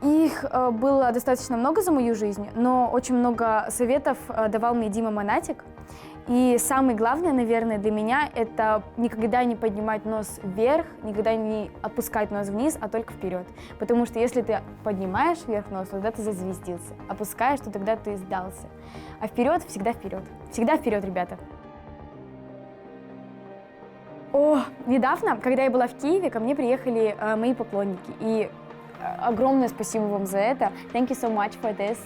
Их было достаточно много за мою жизнь, но очень много советов давал мне Дима Монатик. И самое главное, наверное, для меня — это никогда не поднимать нос вверх, никогда не опускать нос вниз, а только вперед. Потому что если ты поднимаешь вверх нос, тогда ты зазвездился. Опускаешь, то тогда ты сдался. А вперед — всегда вперед. Всегда вперед, ребята. Недавно, когда я была в Киеве, ко мне приехали мои поклонники. И огромное спасибо вам за это. Thank you so much for this,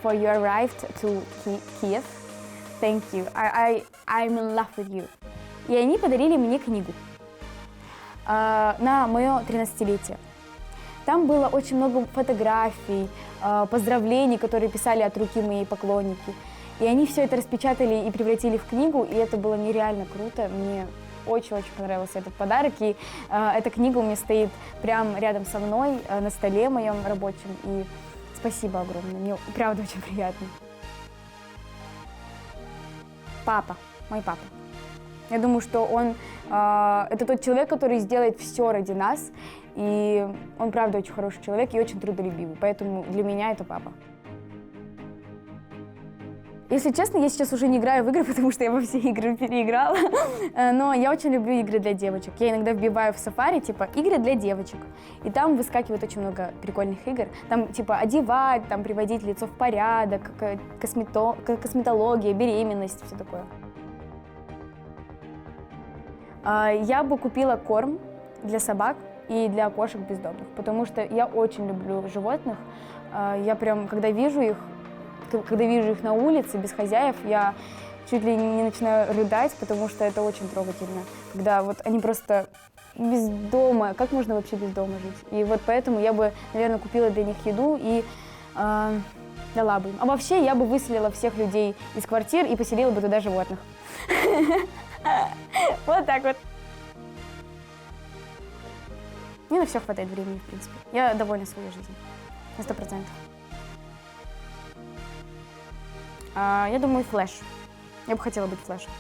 for you arrived to Kiev. Thank you. I'm in love with you. И они подарили мне книгу на мое 13-летие. Там было очень много фотографий, поздравлений, которые писали от руки мои поклонники. И они все это распечатали и превратили в книгу, и это было нереально круто. Мне очень-очень понравился этот подарок, и эта книга у меня стоит прямо рядом со мной, на столе моем рабочем, и спасибо огромное, мне правда очень приятно. Папа, мой папа. Я думаю, что он это тот человек, который сделает все ради нас, и он правда очень хороший человек и очень трудолюбивый, поэтому для меня это папа. Если честно, я сейчас уже не играю в игры, потому что я во все игры переиграла, но я очень люблю игры для девочек. Я иногда вбиваю в Safari, типа, игры для девочек, и там выскакивает очень много прикольных игр. Там, типа, одевать, там, приводить лицо в порядок, косметология, беременность, все такое. Я бы купила корм для собак и для кошек бездомных, потому что я очень люблю животных. Я прям, когда вижу их на улице без хозяев, я чуть ли не начинаю рыдать, потому что это очень трогательно. Когда вот они просто без дома, как можно вообще без дома жить? И вот поэтому я бы, наверное, купила для них еду и дала бы им. А вообще я бы выселила всех людей из квартир и поселила бы туда животных. Вот так вот. Мне на все хватает времени, в принципе. Я довольна своей жизнью. На 100%. Я думаю, Флэш. Я бы хотела быть Флэшем.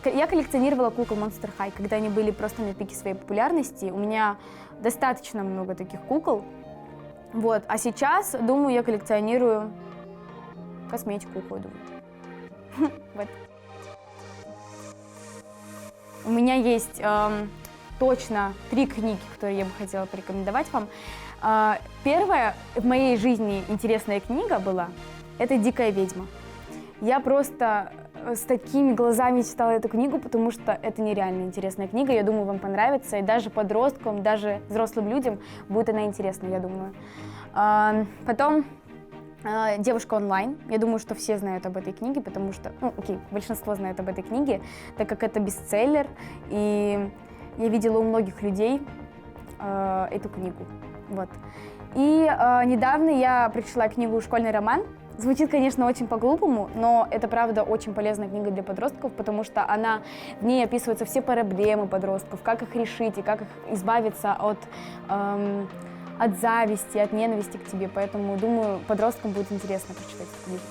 Я коллекционировала кукол Monster High, когда они были просто на пике своей популярности. У меня достаточно много таких кукол. Вот. А сейчас, думаю, я коллекционирую косметику уходовую. Вот. У меня есть точно 3 книги, которые я бы хотела порекомендовать вам. Первая в моей жизни интересная книга была — это «Дикая ведьма». Я просто с такими глазами читала эту книгу, потому что это нереально интересная книга. Я думаю, вам понравится, и даже подросткам, даже взрослым людям будет она интересна, я думаю. Потом «Девушка онлайн». Я думаю, что все знают об этой книге, потому что, большинство знает об этой книге, так как это бестселлер, и я видела у многих людей эту книгу. Вот. И недавно я прочла книгу «Школьный роман». Звучит, конечно, очень по-глупому, но это, правда, очень полезная книга для подростков, потому что в ней описываются все проблемы подростков, как их решить и как их избавиться от зависти, от ненависти к тебе. Поэтому, думаю, подросткам будет интересно прочитать эту книгу.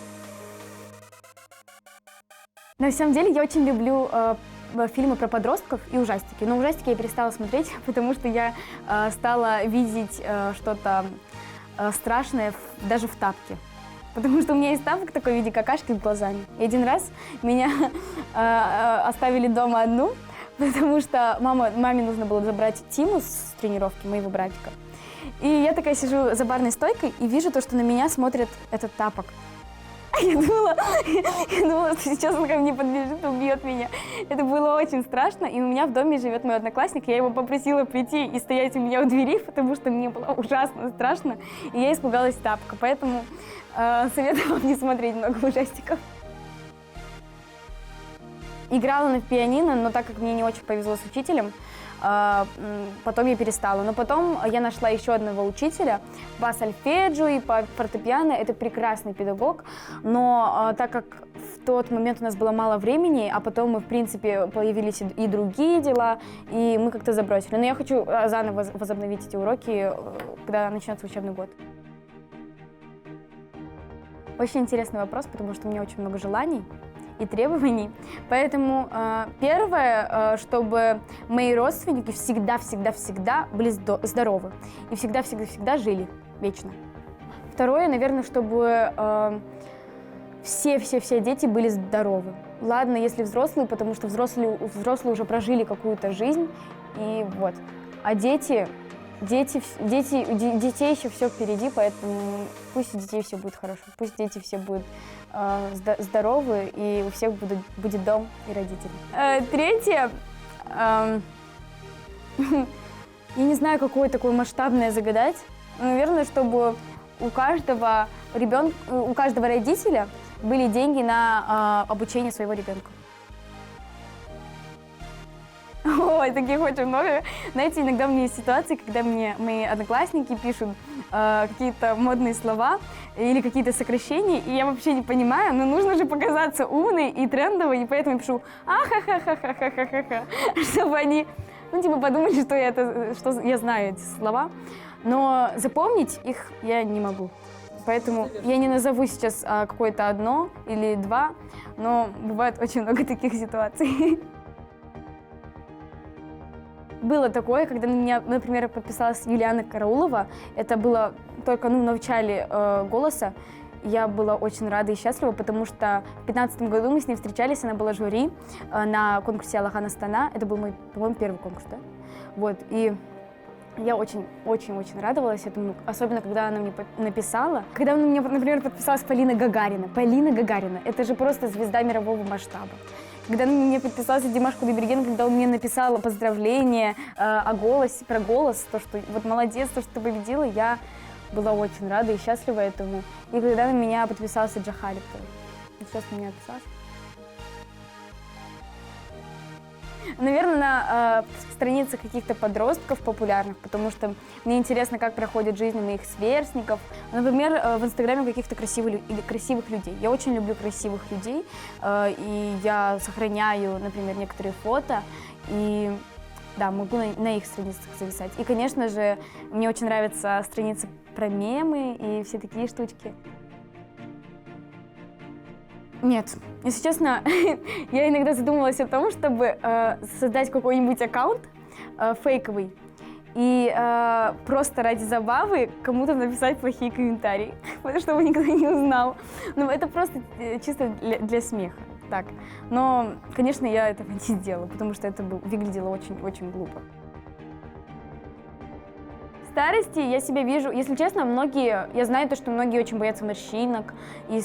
На самом деле, я очень люблю фильмы про подростков и ужастики. Но ужастики я перестала смотреть, потому что я стала видеть что-то страшное даже в тапке. Потому что у меня есть тапок такой в виде какашки с глазами. И один раз меня оставили дома одну, потому что маме нужно было забрать Тиму с тренировки, моего братика. И я такая сижу за барной стойкой и вижу то, что на меня смотрит этот тапок. Я думала, что сейчас он ко мне подбежит и убьет меня. Это было очень страшно. И у меня в доме живет мой одноклассник. Я его попросила прийти и стоять у меня у двери, потому что мне было ужасно страшно. И я испугалась тапка. Поэтому советую вам не смотреть много ужастиков. Играла на пианино, но так как мне не очень повезло с учителем, потом я перестала. Но потом я нашла еще одного учителя по сольфеджио и по фортепиано. Это прекрасный педагог, но так как в тот момент у нас было мало времени, а потом мы, в принципе, появились и другие дела, и мы как-то забросили. Но я хочу заново возобновить эти уроки, когда начнется учебный год. Очень интересный вопрос, потому что у меня очень много желаний. и требований. Поэтому первое, чтобы мои родственники всегда были здоровы и всегда жили вечно. Второе, наверное, чтобы все дети были здоровы. Ладно, если взрослые, потому что взрослые уже прожили какую-то жизнь, и вот. А детей еще все впереди, поэтому пусть у детей все будет хорошо, пусть дети все будут здоровы, и у всех будет дом и родители. Третье, я не знаю, какое такое масштабное загадать, но, наверное, чтобы у каждого родителя были деньги на обучение своего ребенка. Ой, таких очень много. Знаете, иногда у меня есть ситуации, когда мне мои одноклассники пишут какие-то модные слова или какие-то сокращения, и я вообще не понимаю, но нужно же показаться умной и трендовой, и поэтому я пишу ахахахахахахаха, чтобы они, подумали, что я знаю эти слова, но запомнить их я не могу. Поэтому я не назову сейчас какое-то одно или два, но бывает очень много таких ситуаций. Было такое, когда на меня, например, подписалась Юлиана Караулова. Это было только в начале «Голоса». Я была очень рада и счастлива, потому что в 2015 году мы с ней встречались, она была жюри на конкурсе «Алахан Астана». Это был мой, по-моему, первый конкурс, да? Вот, и я очень радовалась этому, особенно когда она мне написала. Когда на меня, например, подписалась Полина Гагарина. Полина Гагарина — это же просто звезда мирового масштаба. Когда на меня подписался Димаш Кудайберген, когда он мне написал поздравления о голосе, про голос, то, что вот молодец, то, что ты победила, я была очень рада и счастлива этому. И когда на меня подписался Джахалик, сейчас на меня подписался. Наверное, на страницах каких-то подростков популярных, потому что мне интересно, как проходит жизнь моих сверстников. Например, в Инстаграме каких-то красивых людей. Я очень люблю красивых людей, и я сохраняю, например, некоторые фото, и да, могу на их страницах зависать. И, конечно же, мне очень нравятся страницы про мемы и все такие штучки. Нет, если честно, я иногда задумывалась о том, чтобы создать какой-нибудь аккаунт фейковый и просто ради забавы кому-то написать плохие комментарии, чтобы никто не узнал. Ну, это просто чисто для смеха, так. Но, конечно, я этого не сделала, потому что это выглядело очень глупо. В старости я себя вижу, если честно, я знаю то, что многие очень боятся морщинок и,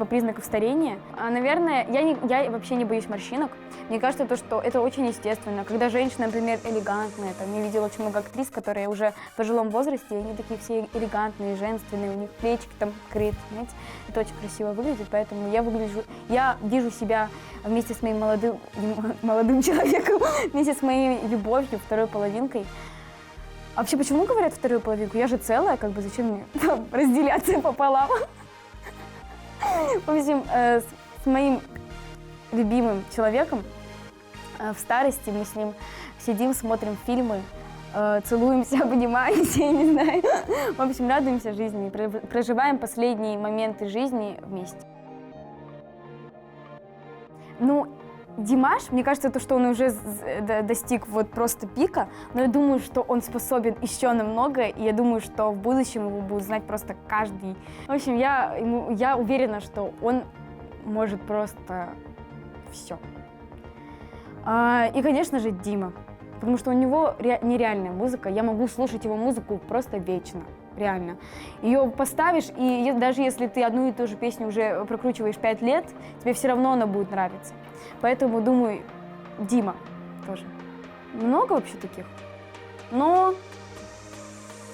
признаков старения. Наверное, я вообще не боюсь морщинок. Мне кажется, что это очень естественно. Когда женщина, например, элегантная, я видела очень много актрис, которые уже в пожилом возрасте, и они такие все элегантные, женственные, у них плечики крыты, знаете. Это очень красиво выглядит, поэтому я вижу себя вместе с моим молодым человеком, вместе с моей любовью, второй половинкой. А вообще, почему говорят вторую половинку? Я же целая, зачем мне разделяться пополам? В общем, с моим любимым человеком в старости мы с ним сидим, смотрим фильмы, целуемся, обнимаемся, я не знаю. В общем, радуемся жизни, проживаем последние моменты жизни вместе. Димаш, мне кажется, что он уже достиг просто пика, но я думаю, что он способен еще на многое, и я думаю, что в будущем его будет знать просто каждый. В общем, я уверена, что он может просто все. И, конечно же, Дима, потому что у него нереальная музыка, я могу слушать его музыку просто вечно. Реально. Ее поставишь, и даже если ты одну и ту же песню уже прокручиваешь 5 лет, тебе все равно она будет нравиться. Поэтому, думаю, Дима тоже. Много вообще таких. Но,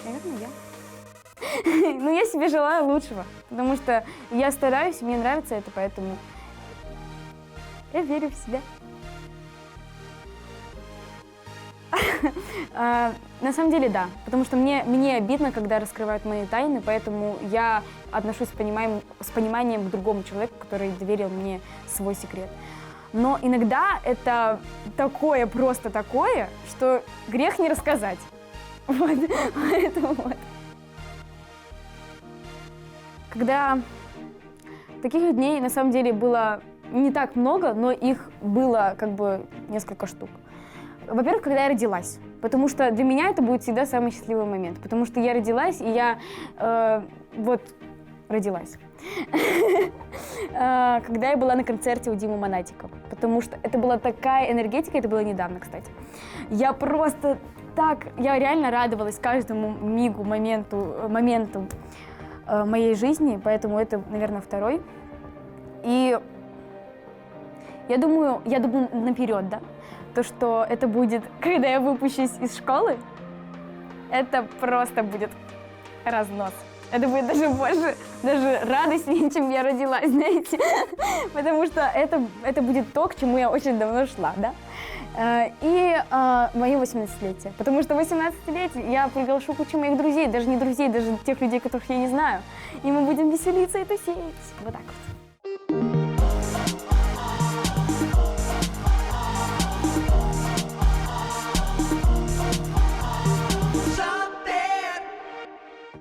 наверное, я. Но я себе желаю лучшего, потому что я стараюсь, мне нравится это, поэтому я верю в себя. На самом деле, да, потому что мне обидно, когда раскрывают мои тайны, поэтому я отношусь с пониманием к другому человеку, который доверил мне свой секрет. Но иногда это просто такое, что грех не рассказать. Вот, поэтому вот. Когда таких дней на самом деле было не так много, но их было как бы несколько штук. Во-первых, когда я родилась, потому что для меня это будет всегда самый счастливый момент, потому что я родилась, и я вот родилась. Когда я была на концерте у Димы Монатика, потому что это была такая энергетика, это было недавно, кстати. Я просто так, я реально радовалась каждому мигу, моменту моей жизни, поэтому это, наверное, второй. И я думаю наперед, да, то, что это будет, когда я выпущусь из школы, это просто будет разнос. Это будет даже больше, даже радостнее, чем я родилась, знаете. Потому что это будет то, к чему я очень давно шла, да. И мое 18-летие. Потому что 18-летие я приглашу кучу моих друзей, даже не друзей, даже тех людей, которых я не знаю. И мы будем веселиться и тусить. Вот так вот.